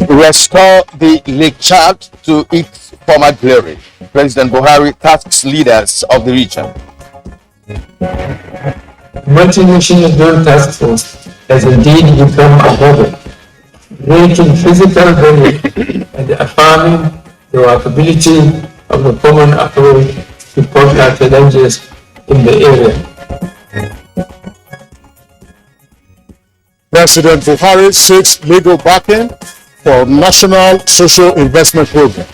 Restore the Lake Chad to its former glory. President Buhari tasks leaders of the region. Multinational task force has indeed become a model, making physical value and affirming the workability of the common approach to conquer challenges in the area. President Buhari seeks legal backing for National Social Investment Program.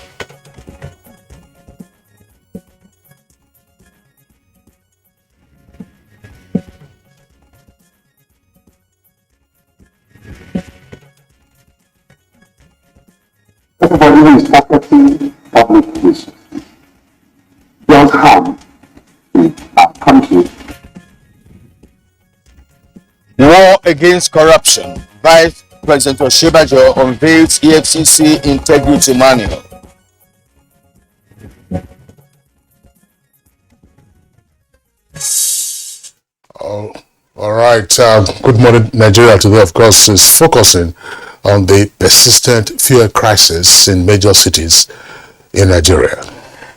Everybody who is targeting public resources does harm in our country. War against corruption. Vice President Oshibajo unveils EFCC integrity manual. Oh, all right. Good morning, Nigeria. Today, of course, is focusing on the persistent fuel crisis in major cities in Nigeria.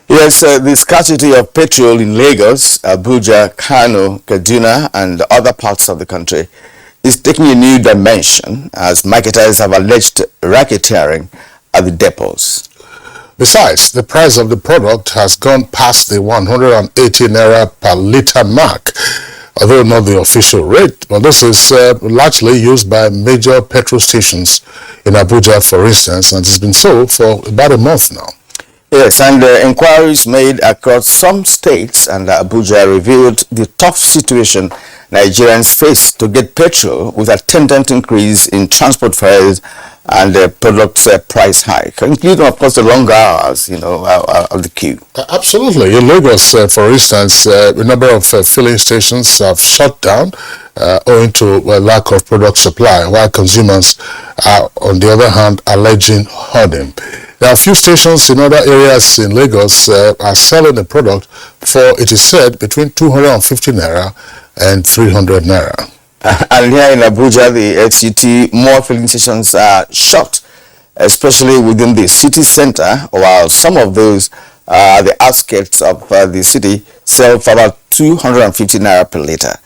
Yes, the scarcity of petrol in Lagos, Abuja, Kano, Kaduna, and other parts of the country is taking a new dimension as marketers have alleged racketeering at the depots. Besides, the price of the product has gone past the 180 naira per litre mark, although not the official rate. But this is largely used by major petrol stations in Abuja, for instance, and it's been so for about a month now. Yes, and inquiries made across some states and Abuja revealed the tough situation Nigerians face to get petrol with attendant increase in transport fares and product price hike, including, of course, the longer hours, of the queue. Absolutely. In Lagos, for instance, a number of filling stations have shut down owing to a lack of product supply, while consumers are, on the other hand, alleging hoarding. There are a few stations in other areas in Lagos are selling the product for, it is said, between 250 naira and 300 naira. And here in Abuja, the FCT, more filling stations are shut, especially within the city center, while some of those, the outskirts of the city, sell for about 250 naira per litre.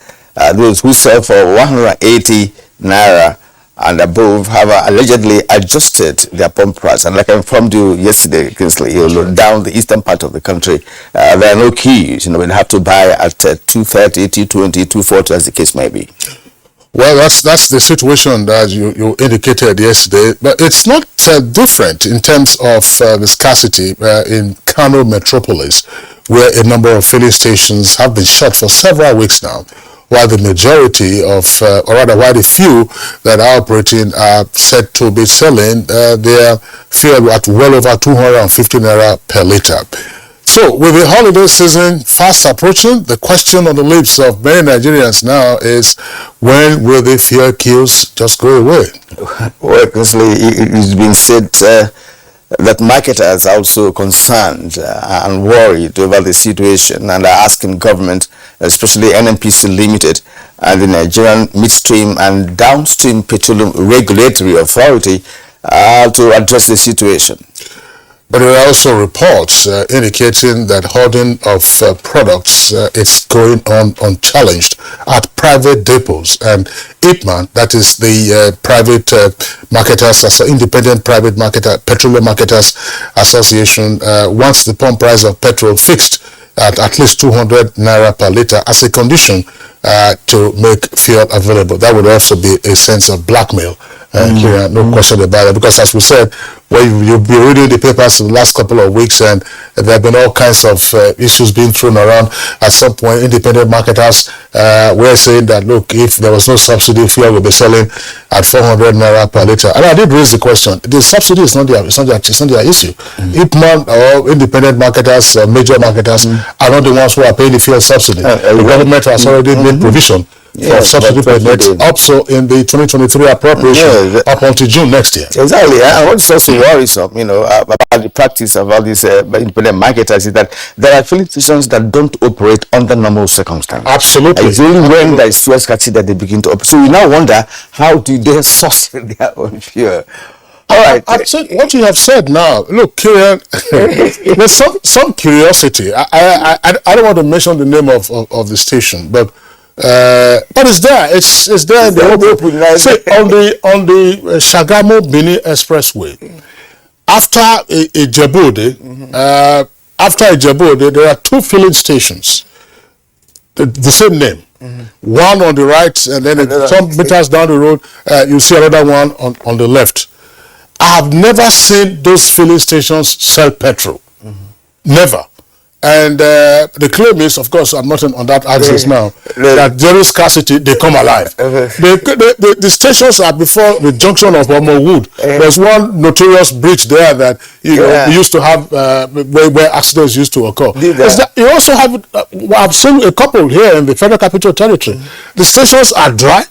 Those who sell for 180 naira and above have allegedly adjusted their pump price. And like I informed you yesterday, Kingsley, down the eastern part of the country, there are no queues. We have to buy at 230, 220, 240, as the case may be. Well, that's the situation that you indicated yesterday, but it's not different in terms of the scarcity in Kano metropolis, where a number of filling stations have been shut for several weeks now, while the majority of, or rather, while the few that are operating are said to be selling their fuel at well over 250 naira per litre. So, with the holiday season fast approaching, the question on the lips of many Nigerians now is, when will the fuel queues just go away? Well, it's been said that marketers are also concerned and worried over the situation and are asking government, especially NNPC Limited and the Nigerian Midstream and Downstream Petroleum Regulatory Authority to address the situation. But there are also reports indicating that hoarding of products is going on unchallenged at private depots. And IPMAN, that is the private marketers, as an independent private marketer, petroleum marketers association, wants the pump price of petrol fixed at least 200 naira per litre as a condition to make fuel available. That would also be a sense of blackmail. No question about it, because as we said, you'll be reading the papers in the last couple of weeks, and there have been all kinds of issues being thrown around. At some point, independent marketers were saying that, look, if there was no subsidy, fuel will be selling at 400 naira per litre. And I did raise the question: the subsidy is not their issue. IPMAN or independent marketers, major marketers, are not the ones who are paying the fuel subsidy. The government has already made provision for subsidy payments also in the 2023 appropriation up until June next year. Exactly. And what's also worrisome, about the practice of all these independent marketers is that there are filling stations that don't operate under normal circumstances. Absolutely. It's only when there is fuel scarcity that they begin to operate. So we now wonder, how do they source their own fuel? right. I think what you have said now, look, Kieran, there's some curiosity. I don't want to mention the name of the station, but it's there. It's there in the open. Say on the Shagamu Benin Expressway, after Ijebode, there are two filling stations, the same name. One on the right, and then some meters down the road, you see another one on the left. I have never seen those filling stations sell petrol. Never. And the claim is, of course, I'm not on that axis now, that during scarcity, they come alive. The stations are before the junction of Omo Wood. There's one notorious bridge there that we used to have, where accidents used to occur. You also have, I've seen a couple here in the Federal Capital Territory. The stations are dry.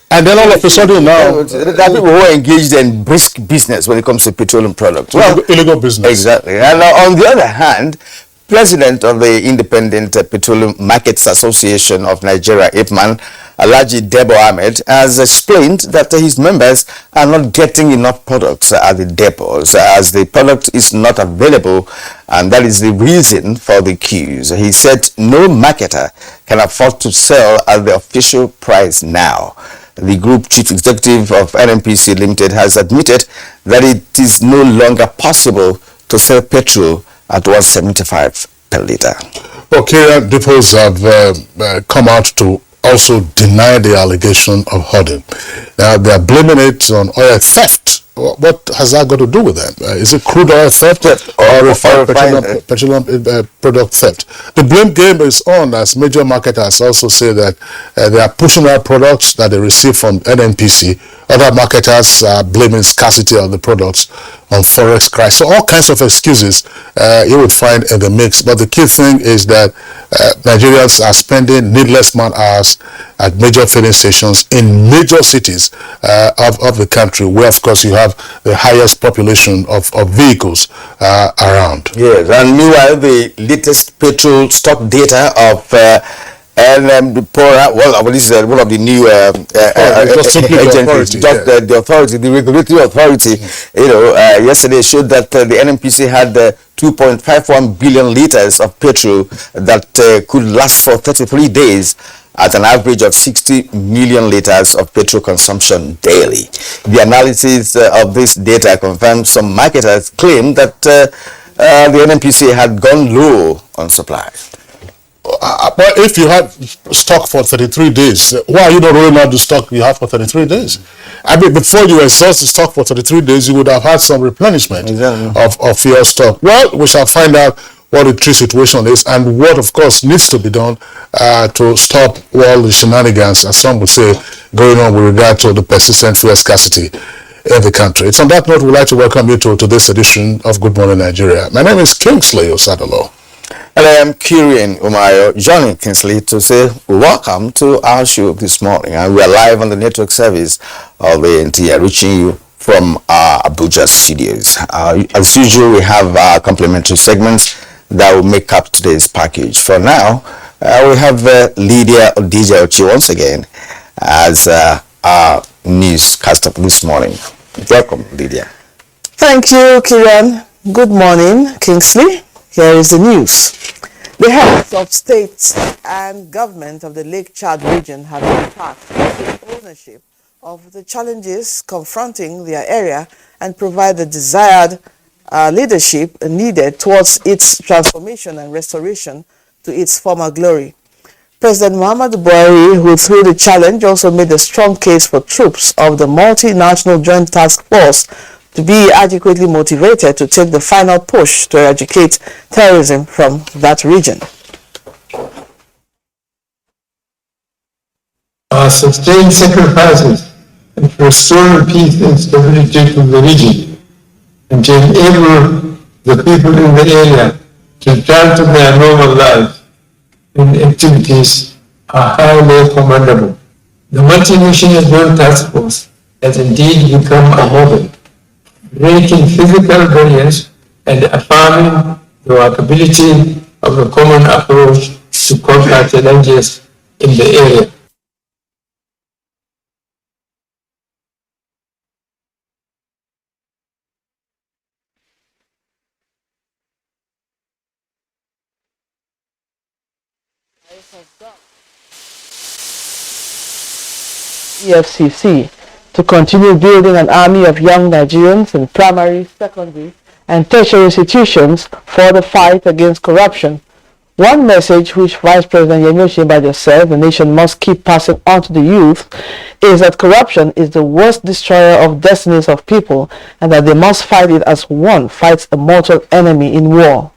And then all of a sudden now... there are people who are engaged in brisk business when it comes to petroleum products. Well, illegal business. Exactly. And on the other hand, President of the Independent Petroleum Markets Association of Nigeria, IPMAN, Alhaji Debo Ahmed, has explained that his members are not getting enough products at the depots as the product is not available, and that is the reason for the queues. He said no marketer can afford to sell at the official price now. The Group Chief Executive of NNPC Limited has admitted that it is no longer possible to sell petrol at 175 per litre. Okay, depots have come out to also deny the allegation of hoarding. Now, they are blaming it on oil theft. What has that got to do with that? Is it crude oil theft or refined petroleum product theft? The blame game is on, as major marketers also say that they are pushing out products that they receive from NNPC. Other marketers are blaming scarcity of the products on forex crisis. So all kinds of excuses you would find in the mix. But the key thing is that Nigerians are spending needless man hours at major filling stations in major cities of the country, where of course you have the highest population of vehicles around. Yes, and meanwhile the latest petrol stock data of this is one of the new agencies, the authority, the regulatory authority, yesterday showed that the NNPC had 2.51 billion liters of petrol that could last for 33 days at an average of 60 million liters of petrol consumption daily. The analysis of this data confirms some marketers claim that the NNPC had gone low on supply. But if you have stock for 33 days, why are you not rolling out the stock you have for 33 days? I mean, before you exhaust the stock for 33 days, you would have had some replenishment of your stock. Well, we shall find out what the true situation is and what, of course, needs to be done to stop all the shenanigans, as some would say, going on with regard to the persistent fuel scarcity in the country. It's on that note we'd like to welcome you to this edition of Good Morning Nigeria. My name is Kingsley Osadolo. And I am Kieran Umayo, joining Kingsley to say welcome to our show this morning. And we are live on the network service of the NTA, reaching you from our Abuja studios. As usual, we have our complimentary segments that will make up today's package. For now, we have Lydia Odija once again as our newscaster this morning. Welcome, Lydia. Thank you, Kieran. Good morning, Kingsley. Here is the news. The heads of states and government of the Lake Chad region have been tasked to take ownership of the challenges confronting their area and provide the desired leadership needed towards its transformation and restoration to its former glory. President Muhammadu Buhari, who through the challenge also made a strong case for troops of the multinational joint task force to be adequately motivated to take the final push to eradicate terrorism from that region. Our sustained sacrifices and restore peace and stability to the region and to enable the people in the area to return to their normal lives and activities are highly commendable. The multinational joint task force has indeed become a model, breaking physical barriers and affirming the workability of a common approach to conquer challenges in the area. EFCC to continue building an army of young Nigerians in primary, secondary, and tertiary institutions for the fight against corruption. One message which Vice President Yemi Osinbajo said the nation must keep passing on to the youth is that corruption is the worst destroyer of destinies of people and that they must fight it as one fights a mortal enemy in war.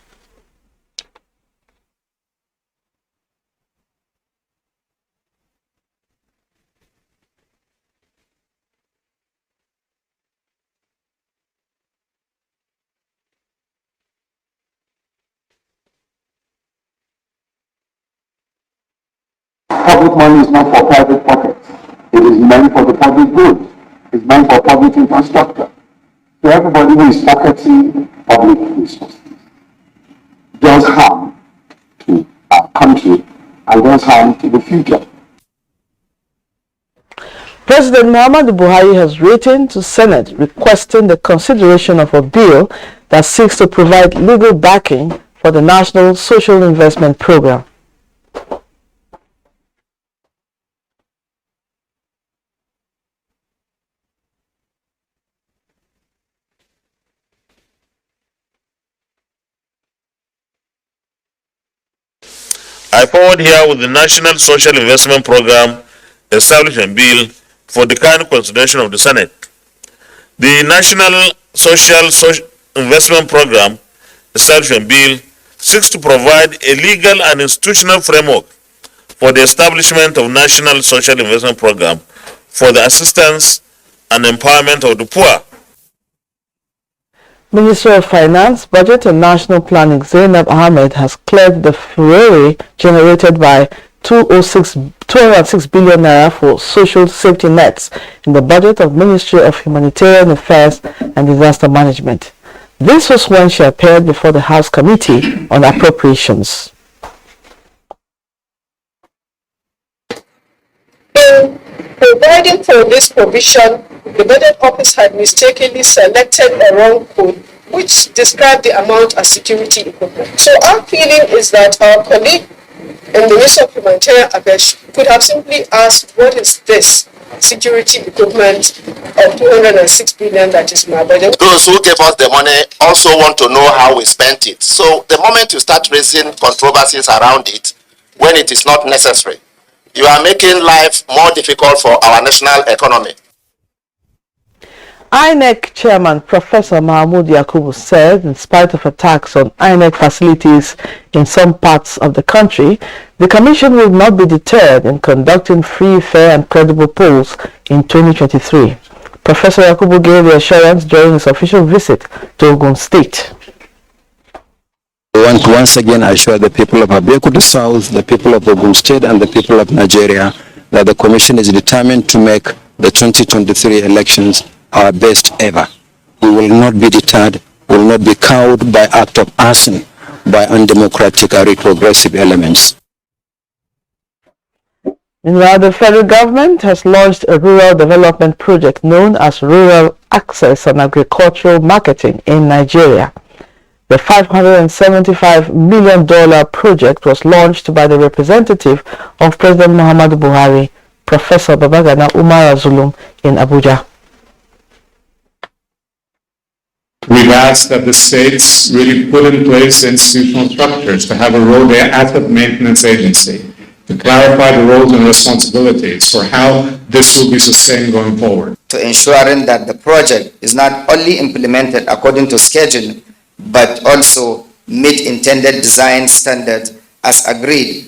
Public money is not for private pockets. It is meant for the public good. It's meant for public infrastructure. So everybody who is pocketing public resources does harm to our country and does harm to the future. President Muhammadu Buhari has written to Senate requesting the consideration of a bill that seeks to provide legal backing for the National Social Investment Program. I forward here with the National Social Investment Program Establishment Bill for the kind consideration of the Senate. The National Social Investment Program Establishment Bill seeks to provide a legal and institutional framework for the establishment of National Social Investment Program for the assistance and empowerment of the poor. Minister of Finance, Budget and National Planning Zainab Ahmed has cleared the furore generated by 206 billion naira for social safety nets in the budget of Ministry of Humanitarian Affairs and Disaster Management. This was when she appeared before the House Committee on Appropriations. In providing for this provision, the Budget Office had mistakenly selected a wrong code which described the amount as security equipment. So our feeling is that our colleague in the Ministry of Humanitarian Affairs could have simply asked, what is this security equipment of 206 billion that is in our budget? Those who gave us the money also want to know how we spent it. So the moment you start raising controversies around it, when it is not necessary, you are making life more difficult for our national economy. INEC Chairman Professor Mahmoud Yakubu said in spite of attacks on INEC facilities in some parts of the country, the Commission will not be deterred in conducting free, fair and credible polls in 2023. Professor Yakubu gave the assurance during his official visit to Ogun State. I want to once again assure the people of Abuja South, the people of Ogun State and the people of Nigeria that the Commission is determined to make the 2023 elections our best ever. We will not be deterred, we will not be cowed by act of arson by undemocratic or retrogressive elements. Meanwhile, the federal government has launched a rural development project known as Rural Access and Agricultural Marketing in Nigeria. The $575 million project was launched by the representative of President Muhammadu Buhari, Professor Babagana Umar Zulum, in Abuja. We've asked that the states really put in place institutional structures to have a road asset maintenance agency, to clarify the roles and responsibilities for how this will be sustained going forward. To ensuring that the project is not only implemented according to schedule, but also meet intended design standards as agreed.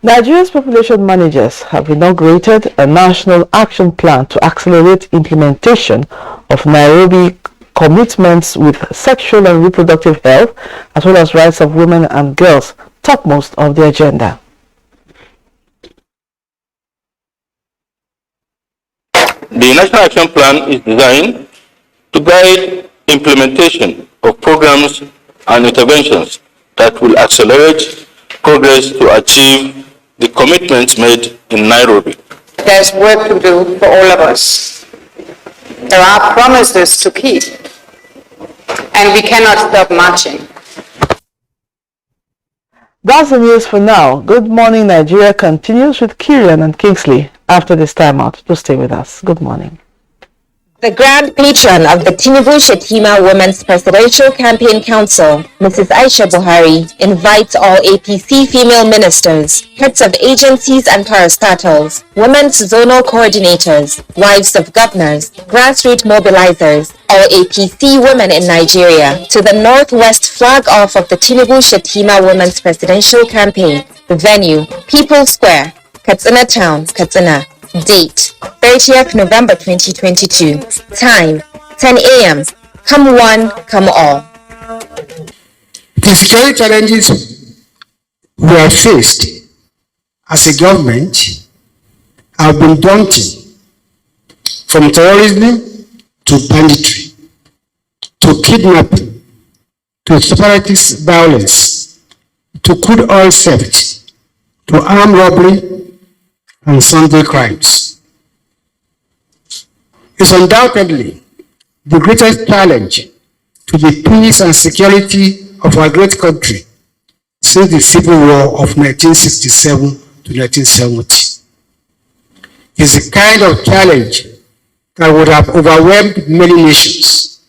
Nigeria's population managers have inaugurated a national action plan to accelerate implementation of Nairobi commitments with sexual and reproductive health, as well as rights of women and girls, topmost of the agenda. The National Action Plan is designed to guide implementation of programs and interventions that will accelerate progress to achieve the commitments made in Nairobi. There's work to do for all of us. There are promises to keep, and we cannot stop marching. That's the news for now. Good Morning Nigeria continues with Kirian and Kingsley after this time out. Do stay with us. Good morning. The Grand Patron of the Tinubu Shetima Women's Presidential Campaign Council, Mrs. Aisha Buhari, invites all APC female ministers, heads of agencies and parastatals, women's zonal coordinators, wives of governors, grassroots mobilizers, all APC women in Nigeria to the Northwest flag off of the Tinubu Shetima Women's Presidential Campaign. The venue, People Square, Katsina Town, Katsina. Date, 30th November 2022. Time, 10 a.m. Come one, come all. The security challenges we have faced as a government have been daunting, from terrorism to banditry, to kidnapping, to separatist violence, to crude oil theft, to armed robbery, and sundry crimes. Is undoubtedly the greatest challenge to the peace and security of our great country since the Civil War of 1967 to 1970. It's a kind of challenge that would have overwhelmed many nations.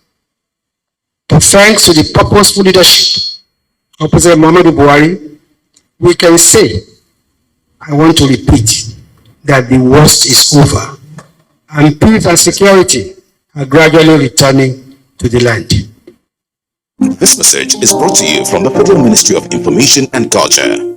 But thanks to the purposeful leadership of President Muhammadu Buhari, we can say, I want to repeat, that the worst is over and peace and security are gradually returning to the land. This message is brought to you from the Federal Ministry of Information and Culture.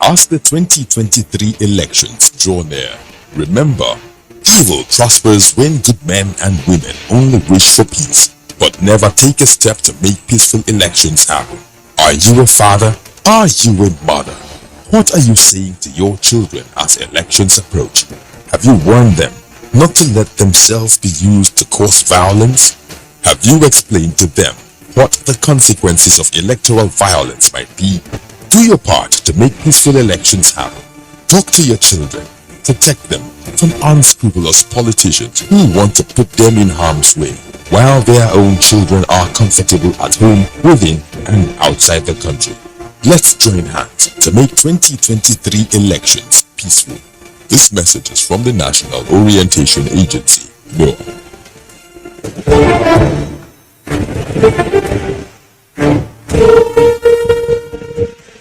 As the 2023 elections draw near, remember, evil prospers when good men and women only wish for peace, but never take a step to make peaceful elections happen. Are you a father? Are you a mother? What are you saying to your children as elections approach? Have you warned them not to let themselves be used to cause violence? Have you explained to them what the consequences of electoral violence might be? Do your part to make peaceful elections happen. Talk to your children. Protect them from unscrupulous politicians who want to put them in harm's way, while their own children are comfortable at home, within and outside the country. Let's join hands to make 2023 elections peaceful. This message is from the National Orientation Agency, NOAA.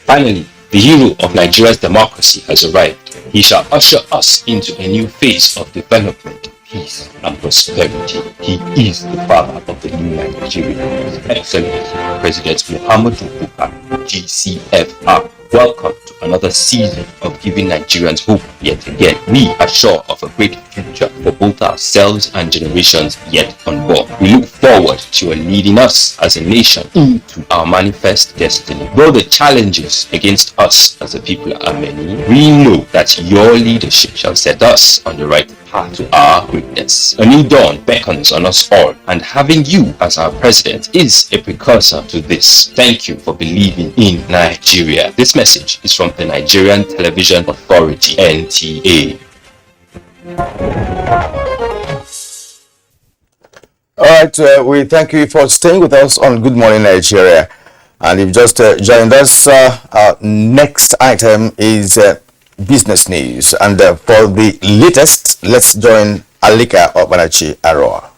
Finally, the hero of Nigeria's democracy has arrived. He shall usher us into a new phase of development, peace, and prosperity. He is the father of the new Nigeria, His Excellency President Muhammadu Buhari, GCFR. Welcome to another season of giving Nigerians hope yet again. We are sure of a great future for both ourselves and generations yet unborn. We look forward to your leading us as a nation into our manifest destiny. Though the challenges against us as a people are many, we know that your leadership shall set us on the right path to our greatness. A new dawn beckons on us all, and having you as our president is a precursor to this. Thank you for believing in Nigeria. This message is from the Nigerian Television Authority, NTA. All right, we thank you for staying with us on Good Morning Nigeria. And you've just joined us. Our next item is business news. And for the latest, let's join Alika Obanachi Aroa.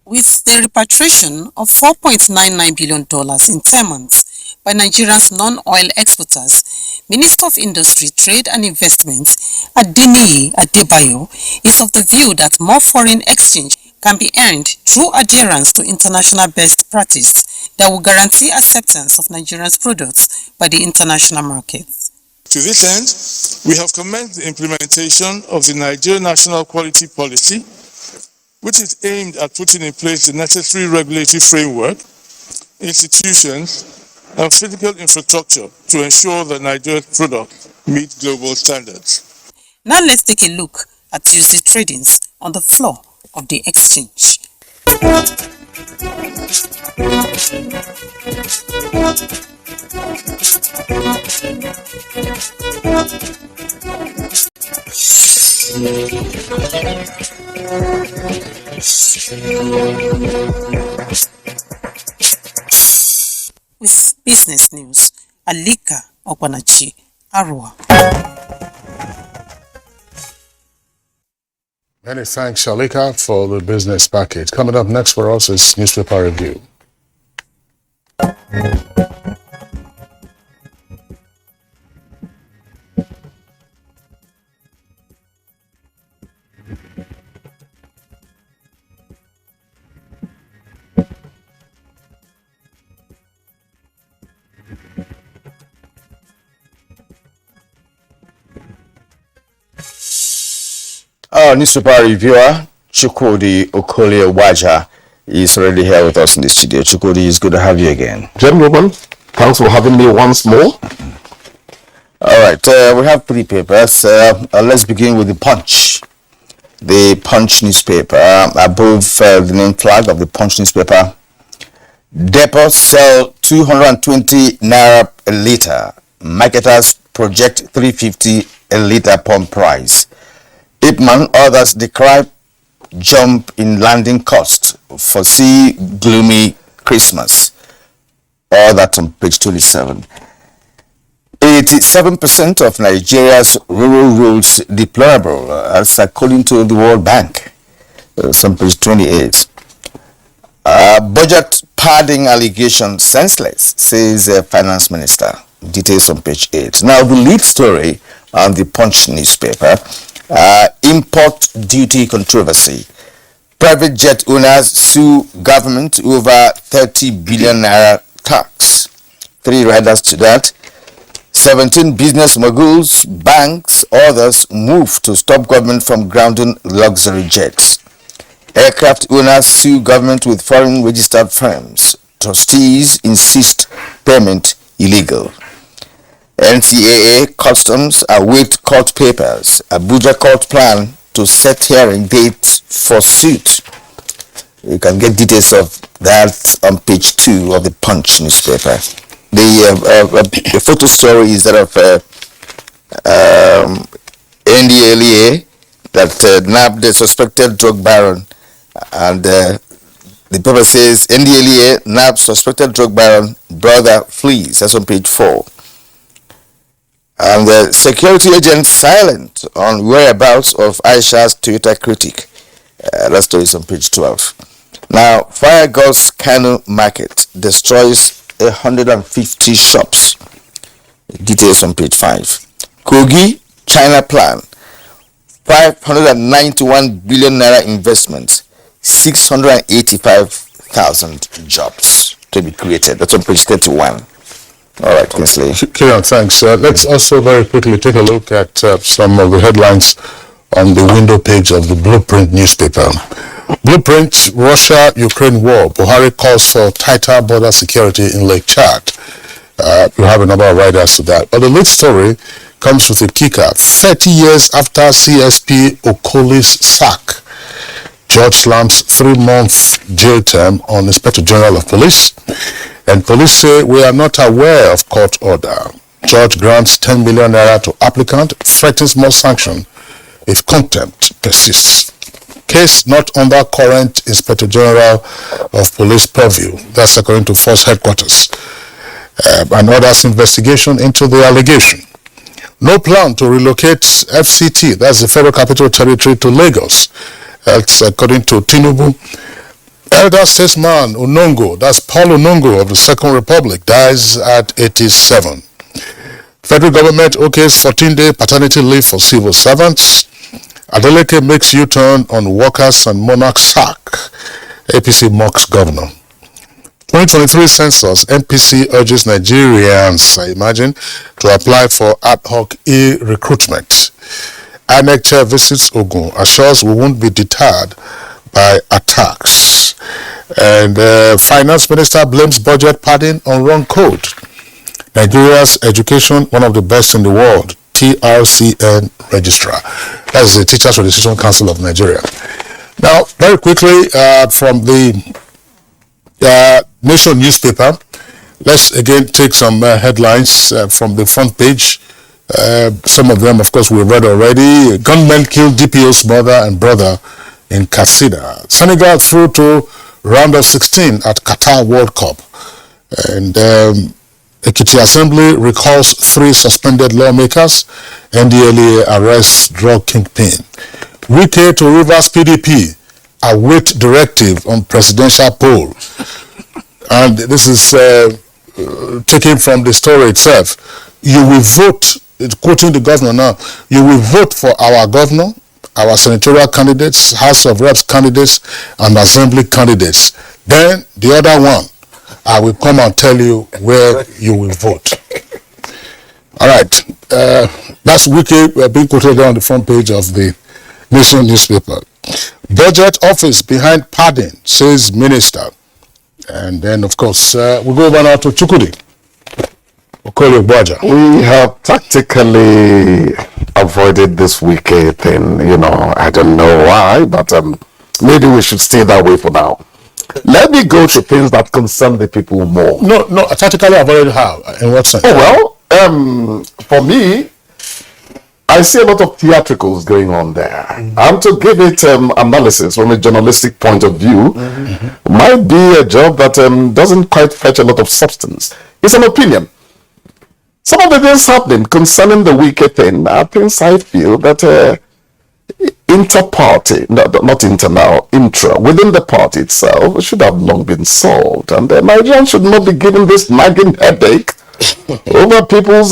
With the repatriation of $4.99 billion in 10 months by Nigeria's non-oil exporters, Minister of Industry, Trade and Investment Adeniyi Adebayo is of the view that more foreign exchange can be earned through adherence to international best practice that will guarantee acceptance of Nigeria's products by the international market. To this end, we have commenced the implementation of the Nigerian National Quality Policy, which is aimed at putting in place the necessary regulatory framework, institutions, and physical infrastructure to ensure that Nigeria's products meet global standards. Now let's take a look at Tuesday tradings on the floor of the exchange. With business news, Alika Obanachi Aroa. Many thanks, Alika, for the business package. Coming up next for us is newspaper review. Our newspaper reviewer, Chukwudi Okolie-Waja, is already here with us in the studio. Chukwudi, it's good to have you again. Gentlemen, thanks for having me once more. All right, we have three papers. Let's begin with the Punch. The Punch newspaper, above the name flag of the Punch newspaper, depots sell 220 naira a litre. Marketers project 350 a litre pump price. Ipman, others decry jump in landing cost, foresee gloomy Christmas. All that on page 27. 87% of Nigeria's rural roads deplorable, as according to the World Bank. On page 28. Budget padding allegation senseless, says Finance Minister. Details on page 8. Now the lead story on the Punch newspaper. Import duty controversy. Private jet owners sue government over 30 billion naira tax. Three riders to that. 17 business moguls, banks, others move to stop government from grounding luxury jets. Aircraft owners sue government with foreign registered firms. Trustees insist payment illegal. NTA customs await court papers. Abuja court plan to set hearing dates for suit. You can get details of that on page 2 of the Punch newspaper. The photo story is that of NDLEA that nabbed the suspected drug baron, and the paper says NDLEA nabbed suspected drug baron, brother flees. That's on page 4. And the security agent silent on whereabouts of Aisha's Toyota critic. That story is on page 12. Now, fire gulls Kano market destroys 150 shops. Details on page 5. Kogi China plan 591 billion naira investment, 685,000 jobs to be created. That's on page 31. All right, Kingsley. Kieran, thanks. Let's also very quickly take a look at some of the headlines on the window page of the Blueprint newspaper. Blueprint, Russia-Ukraine war. Buhari calls for tighter border security in Lake Chad. We have a number of writers to that. But the lead story comes with a kicker. 30 years after CSP Okoli's sack, Judge slams 3-month jail term on Inspector General of Police. And police say we are not aware of court order. Judge grants 10 million naira to applicant, threatens more sanction if contempt persists. Case not under current Inspector General of Police purview. That's according to Force Headquarters. And others investigation into the allegation. No plan to relocate FCT, that's the Federal Capital Territory, to Lagos. That's according to Tinubu. Elder statesman Onongo, that's Paul Onongo of the Second Republic, dies at 87. Federal government okays 14-day paternity leave for civil servants. Adeleke makes U-turn on workers and monarch sack. APC mocks governor. 2023 census, MPC urges Nigerians, I imagine, to apply for ad hoc e-recruitment. INEC chair visits Ogun, assures we won't be deterred by attacks. And finance minister blames budget padding on wrong code. Nigeria's education, one of the best in the world. TRCN registrar. That is the Teachers Registration Council of Nigeria. Now, very quickly, from the Nation newspaper, let's again take some headlines from the front page. Some of them, of course, we read already. Gunmen killed DPO's mother and brother in Katsina. Senegal through to round of 16 at Qatar World Cup. And Ekiti Assembly recalls 3 suspended lawmakers. NDLA arrests drug kingpin. Wike to Rivers PDP await directive on presidential poll. And this is taken from the story itself. You will vote, quoting the governor now, you will vote for our governor, our senatorial candidates, House of Reps candidates, and Assembly candidates. Then the other one, I will come and tell you where you will vote. All right. That's Wiki being quoted on the front page of the Nation newspaper. Budget office behind padding, says minister. And then, of course, we go over now to Chukudi. We have tactically avoided this Wiki thing. You know, I don't know why, but maybe we should stay that way for now. Let me go to things that concern the people more. No, tactically avoided how? In what sense? Oh, well, for me, I see a lot of theatricals going on there. And to give it analysis from a journalistic point of view, might be a job that doesn't quite fetch a lot of substance. It's an opinion. Some of the things happening concerning the wicked thing are things I feel that inter-party, not internal, intra, within the party itself, should have long been solved. And Nigerians should not be given this nagging headache over people's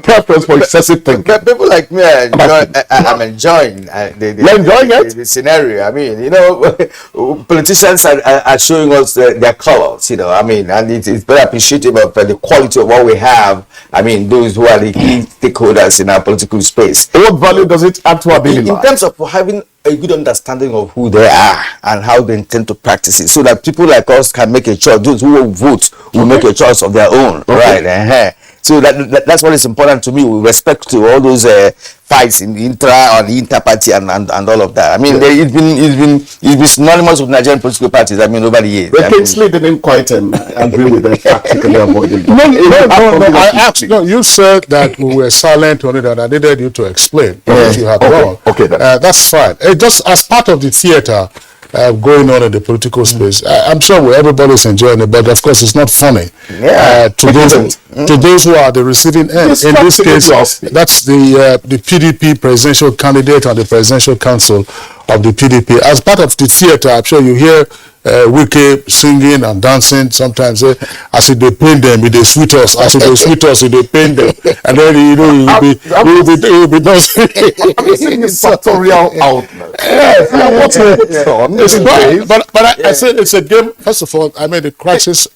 preference for excessive thinking. But people like me, I'm enjoying the scenario. I mean, you know, politicians are showing us their colors, you know, I mean, and it's very appreciative of the quality of what we have. I mean, those who are the key stakeholders in our political space. What value does it add to our daily life? In terms of having a good understanding of who they are and how they intend to practice it, so that people like us can make a choice. Those who will vote will make a choice of their own, right? So that's what is important to me with respect to all those fights in the inter-party and all of that. I mean, it's been synonymous with Nigerian political parties. I mean, over the years. But Kingsley didn't quite agree with that practically avoiding. No, I asked. No, you said that we were silent on it, and I needed you to explain what you had wrong. Okay, that's fine. Just as part of the theater going on in the political space, I'm sure everybody's enjoying it, but of course it's not funny to those who are the receiving end. In this case, that's the PDP presidential candidate and the presidential council of the PDP. As part of the theater, I'm sure you hear Wike singing and dancing sometimes. As if they pain them, if they sweet us, as if they sweet us, if they pain them, and then you know you'll be dancing. I'm seeing this sartorial outlet. But I said it's a game. First of all, I mean the crisis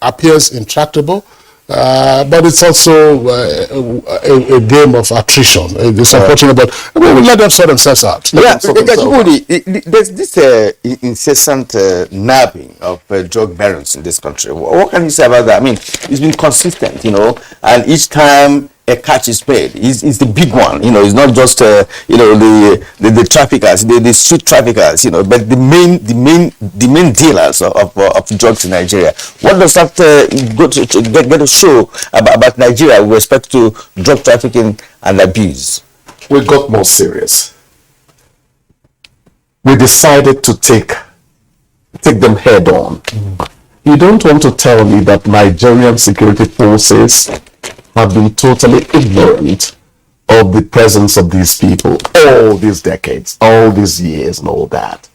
appears intractable. But it's also a game of attrition. It's unfortunate, but we will let them sort themselves out. There's this incessant nabbing of drug barons in this country. What can you say about that? I mean, it's been consistent, you know, and each time a catch is paid. It's the big one, you know. It's not just you know, the traffickers, the street traffickers, you know, but the main dealers of drugs in Nigeria. What does that get to show about Nigeria with respect to drug trafficking and abuse? We got more serious. we decided to take them head on. You don't want to tell me that Nigerian security forces have been totally ignorant of the presence of these people all these decades, all these years and all that.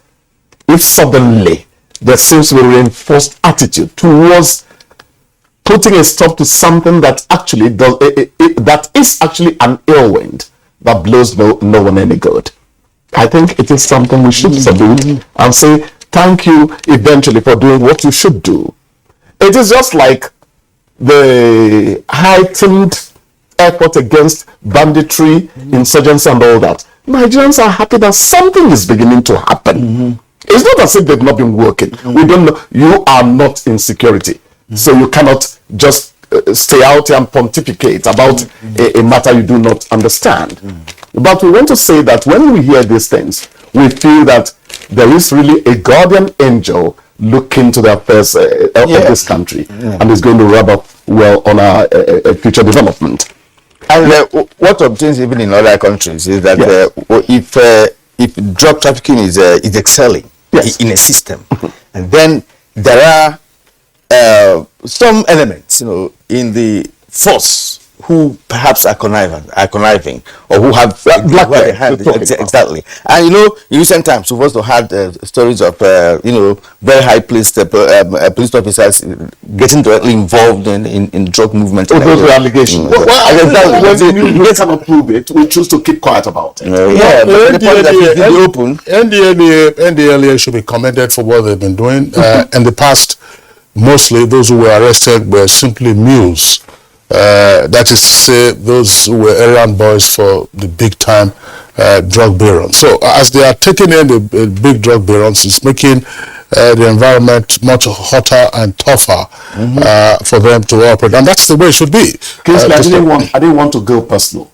If suddenly there seems to be a reinforced attitude towards putting a stop to something that actually does, that is actually an ill wind that blows no one any good, I think it is something we should salute and say thank you eventually for doing what you should do. It is just like the heightened effort against banditry, insurgency and all that. Nigerians are happy that something is beginning to happen. It's not as if they've not been working. We don't know. You are not in security. So you cannot just stay out here and pontificate about a matter you do not understand. But we want to say that when we hear these things, we feel that there is really a guardian angel looking to the affairs of this country and is going to rub up well on our future development. And what obtains even in other countries is that if drug trafficking is excelling in a system, and then there are some elements, in the force who perhaps are conniving or who have exactly. And in recent times we've also had stories of very high police officers getting directly involved in drug movement. Those were allegations. When we cannot prove it, we choose to keep quiet about it. NDLA should be commended for what they've been doing. In the past, mostly those who were arrested were simply mules. That is to say, those who were errand boys for the big time drug barons. So as they are taking in the big drug barons, it's making the environment much hotter and tougher for them to operate, and that's the way it should be. I didn't want to go personal,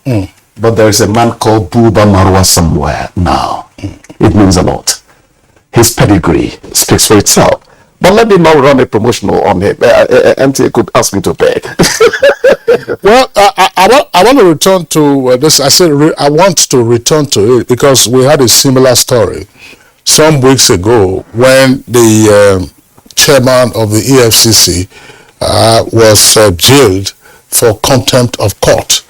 but there is a man called Buba Marwa somewhere now. It means a lot. His pedigree speaks for itself. But let me not run a promotional on him. NTA could ask me to pay. Well, I want to return to this. I said I want to return to it because we had a similar story some weeks ago when the chairman of the EFCC was jailed for contempt of court.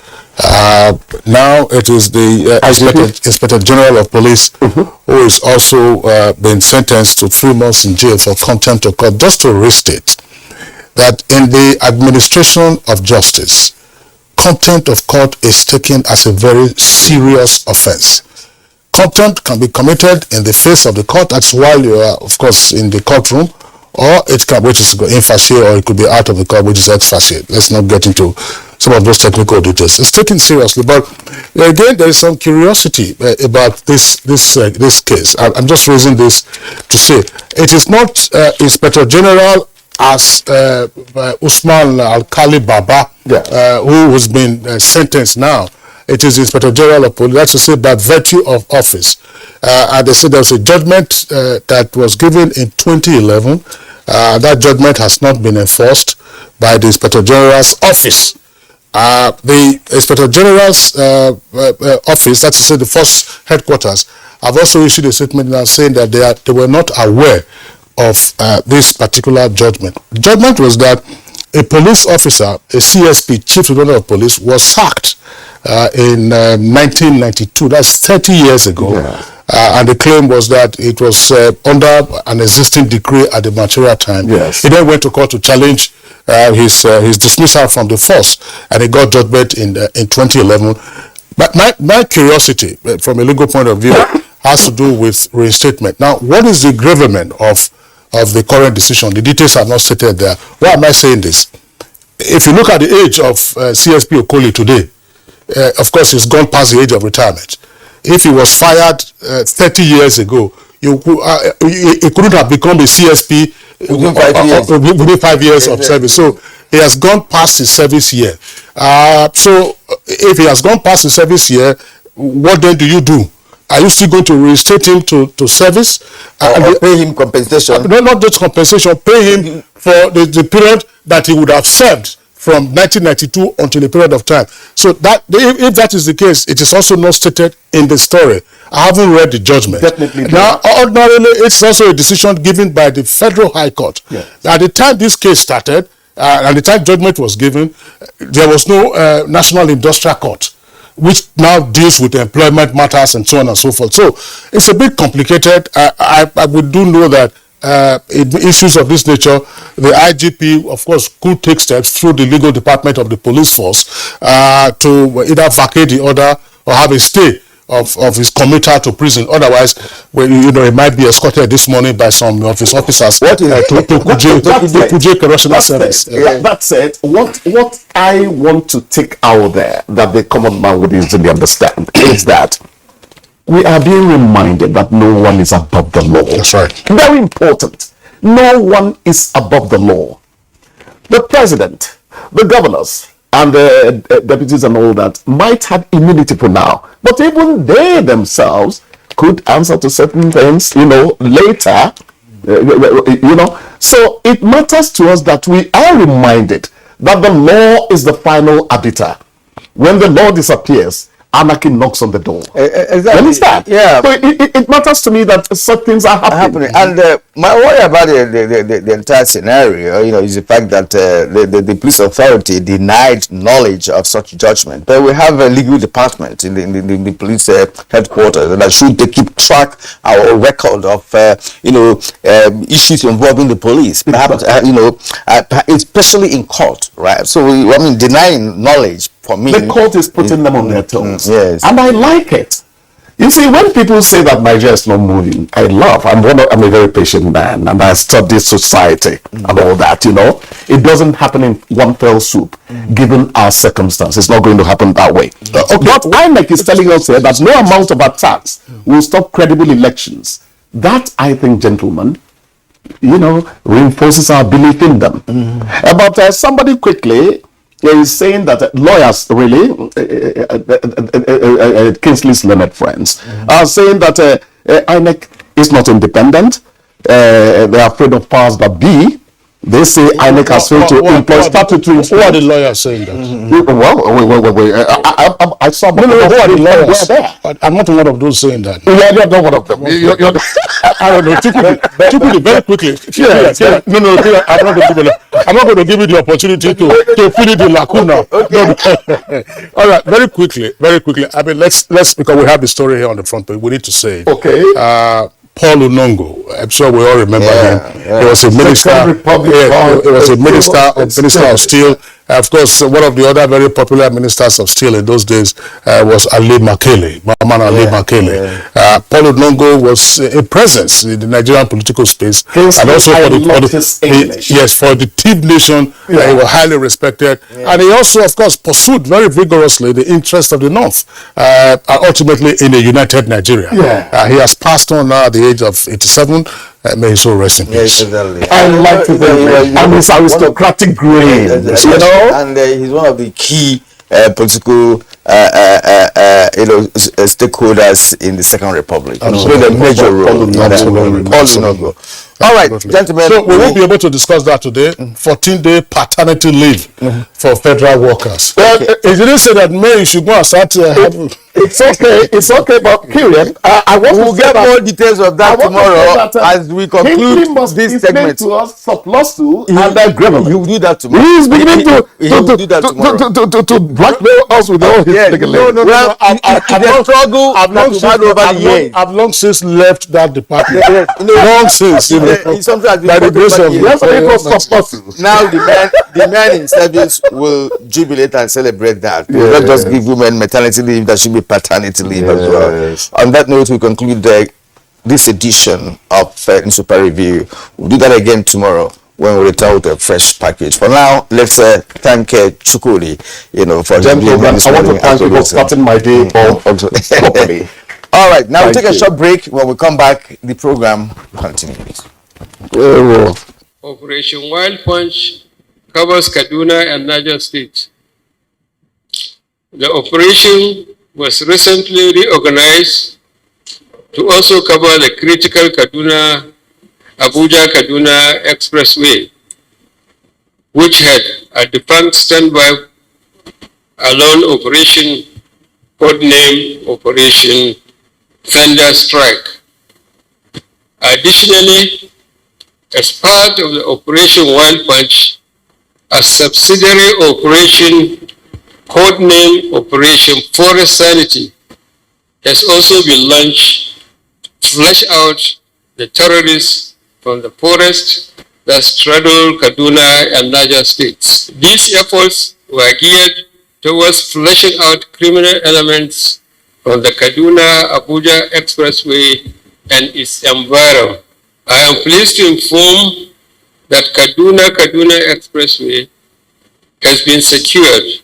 Now it is the Inspector General of Police who is also been sentenced to 3 months in jail for contempt of court. Just to restate that in the administration of justice, contempt of court is taken as a very serious offense. Contempt can be committed in the face of the court, that's while you are, of course, in the courtroom, or it can, which is in facie, or it could be out of the court, which is ex facie. Let's not get into some of those technical details. It's taken seriously, but again, there is some curiosity about this case. I'm just raising this to say it is not Inspector General as Usman Al-Khali Baba, who has been sentenced now. It is Inspector General of Police, that's to say by virtue of office. And they said there was a judgment that was given in 2011. That judgment has not been enforced by the Inspector General's office. The Inspector General's office, that's to say the force headquarters, have also issued a statement now saying that they were not aware of this particular judgment. The judgment was that a police officer, a CSP, Chief Superintendent of Police, was sacked in 1992. That's 30 years ago. And the claim was that it was under an existing decree at the material time. He then went to court to challenge his dismissal from the force, and he got judgment in 2011. But my curiosity, from a legal point of view, has to do with reinstatement. Now, what is the gravamen of the current decision? The details are not stated there. Why am I saying this? If you look at the age of CSP Okoli today, of course, he's gone past the age of retirement. If he was fired 30 years ago, he couldn't have become a CSP within 5 years of service. So he has gone past his service year. So if he has gone past his service year, what then do you do? Are you still going to reinstate him to service? Or pay him compensation? No, not just compensation. Pay him for the period that he would have served from 1992 until a period of time. So that if that is the case, it is also not stated in the story. I haven't read the judgment. Definitely. Now, ordinarily, it's also a decision given by the Federal High Court. Yes. At the time this case started, and the time judgment was given, there was no National Industrial Court, which now deals with employment matters and so on and so forth. So it's a bit complicated. I would do know that in issues of this nature, the IGP, of course, could take steps through the legal department of the police force to either vacate the order or have a stay of his commuter to prison. Otherwise, it might be escorted this morning by some of his officers to Kuje Correctional Service. That said, what I want to take out there that the common man would easily understand is that we are being reminded that no one is above the law. That's right. Very important. No one is above the law. The president, the governors, and the deputies and all that might have immunity for now, but even they themselves could answer to certain things, later, So it matters to us that we are reminded that the law is the final arbiter. When the law disappears, anarchy knocks on the door. Exactly. Understand? Yeah. So it matters to me that such things are happening. And my worry about the entire scenario, is the fact that the police authority denied knowledge of such judgment. But we have a legal department in the police headquarters that should keep track our record of issues involving the police. Perhaps especially in court, right? So denying knowledge. For me, the court is putting them on their toes. Yes. And I like it. You see, when people say that Nigeria is not moving, I laugh. I'm a very patient man, and I study society and all that, It doesn't happen in one fell swoop, given our circumstances. It's not going to happen that way. Okay. But INEC is telling us here that no amount of attacks will stop credible elections. That, I think, gentlemen, reinforces our belief in them. But somebody quickly is saying that lawyers, really, Kingsley's learned friends, are saying that INEC is not independent. They are afraid of powers that be. They say INEC has failed to employ statutory instruments. Who are the lawyers saying that? Wait. I saw. No, who are the lawyers? I'm not one of those saying that. You're not one of them. I don't know. Typically, very quickly. No, I'm not going to give you the opportunity to fill in the lacuna. Okay. All right, very quickly. I mean, let's because we have the story here on the front page. We need to say it. Okay. Paul Unongo, I'm sure we all remember him. He was a minister. He was a minister of steel. Of course, one of the other very popular ministers of steel in those days was Ali Makele, Ali Makele. Paul Unongo was a presence in the Nigerian political space, and also for the Tiv Nation. He was highly respected, and he also, of course, pursued very vigorously the interests of the North, ultimately in a united Nigeria. He has passed on now at the age of 87. May his soul rest in peace. I like to think, and his aristocratic grain, and he's one of the key political stakeholders in the Second Republic. Played a major role. All right, gentlemen. So we won't be able to discuss that today. 14-day paternity leave for federal workers. Well, it didn't say that May you should go and start having. It's okay, but period. We'll get more details of that tomorrow as we conclude this segment. To us surplus to and that you will do that tomorrow. He is beginning to blackmail us with all his No. Well, I've long since left that department. Long since, by the grace of now the men in service will jubilate and celebrate that. Not just give women maternity leave, that should be paternity leave as well. On that note, we conclude this edition of Super Review. We'll do that again tomorrow when we return with a fresh package. For now, let's thank Chukuli, for gentlemen. I want to thank you for starting my day properly. All right, now we'll take a short break. When we come back, the program continues. Operation Wild Punch covers Kaduna and Niger States. The operation was recently reorganized to also cover the critical Abuja-Kaduna Expressway, which had a defunct standby alone operation, codename Operation Thunder Strike. Additionally, as part of the Operation Wild Punch, a subsidiary operation codename Operation Forest Sanity has also been launched to flush out the terrorists from the forest that straddle Kaduna and Niger states. These efforts were geared towards flushing out criminal elements from the Kaduna-Abuja Expressway and its environment. I am pleased to inform that Kaduna Expressway has been secured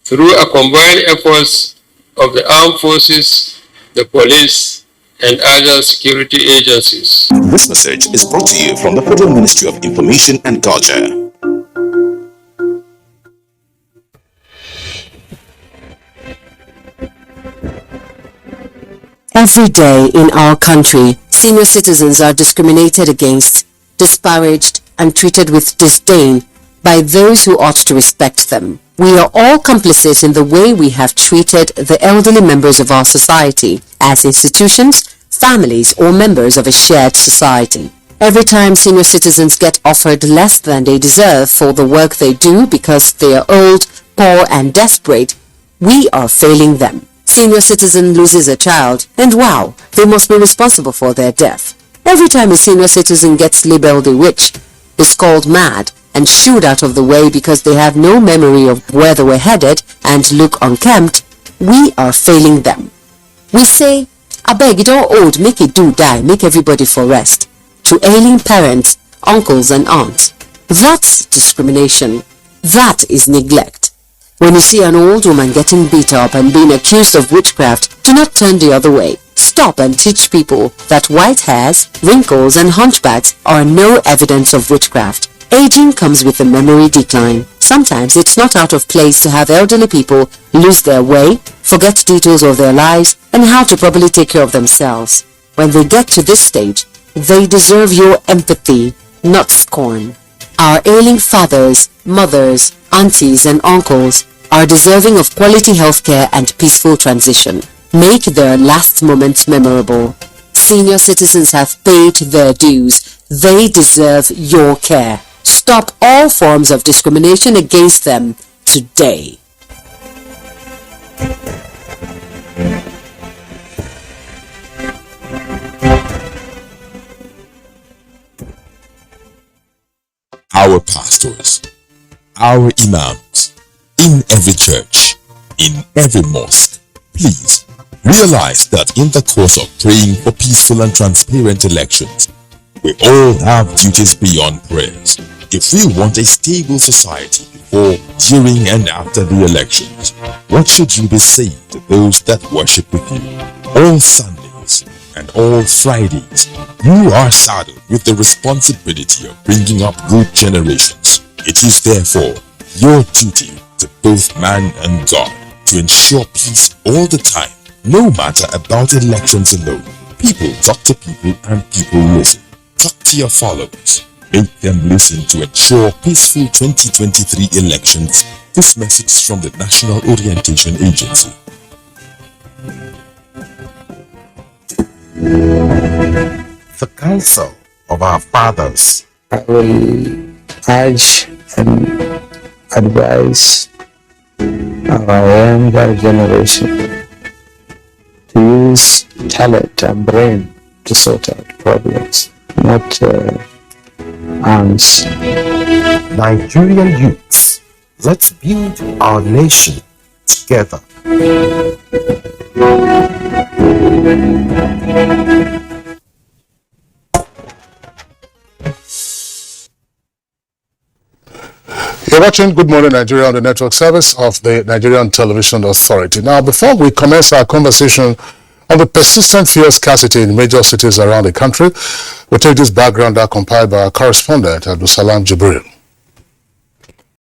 through a combined efforts of the armed forces, the police, and other security agencies. This message is brought to you from the Federal Ministry of Information and Culture. Every day in our country, senior citizens are discriminated against, disparaged, and treated with disdain by those who ought to respect them. We are all complicit in the way we have treated the elderly members of our society as institutions, families, or members of a shared society. Every time senior citizens get offered less than they deserve for the work they do because they are old, poor, and desperate, we are failing them. Senior citizen loses a child, and wow, they must be responsible for their death. Every time a senior citizen gets labeled a witch, is called mad, and shooed out of the way because they have no memory of where they were headed and look unkempt, we are failing them. We say, abeg, it all old, make it do die, make everybody for rest. To ailing parents, uncles and aunts. That's discrimination. That is neglect. When you see an old woman getting beat up and being accused of witchcraft, do not turn the other way. Stop and teach people that white hairs, wrinkles, and hunchbacks are no evidence of witchcraft. Aging comes with a memory decline. Sometimes it's not out of place to have elderly people lose their way, forget details of their lives, and how to properly take care of themselves. When they get to this stage, they deserve your empathy, not scorn. Our ailing fathers, mothers, aunties, and uncles are deserving of quality healthcare and peaceful transition. Make their last moments memorable. Senior citizens have paid their dues. They deserve your care. Stop all forms of discrimination against them today. Our pastors, our imams, in every church, in every mosque, please realize that in the course of praying for peaceful and transparent elections, we all have duties beyond prayers. If we want a stable society before, during, and after the elections, what should you be saying to those that worship with you? All Sundays and all Fridays, you are saddled with the responsibility of bringing up good generations. It is therefore your duty to both man and God to ensure peace all the time, no matter about elections alone. People talk to people and people listen. Talk to your followers. Make them listen to ensure peaceful 2023 elections. This message from the National Orientation Agency. The counsel of our fathers. I will urge and advise our younger generation to use talent and brain to sort out problems, not arms. Nigerian youths, let's build our nation together. You're watching Good Morning Nigeria on the network service of the Nigerian Television Authority. Now, before we commence our conversation on the persistent fuel scarcity in major cities around the country, we'll take this background compiled by our correspondent, Abdulsalam Jibril.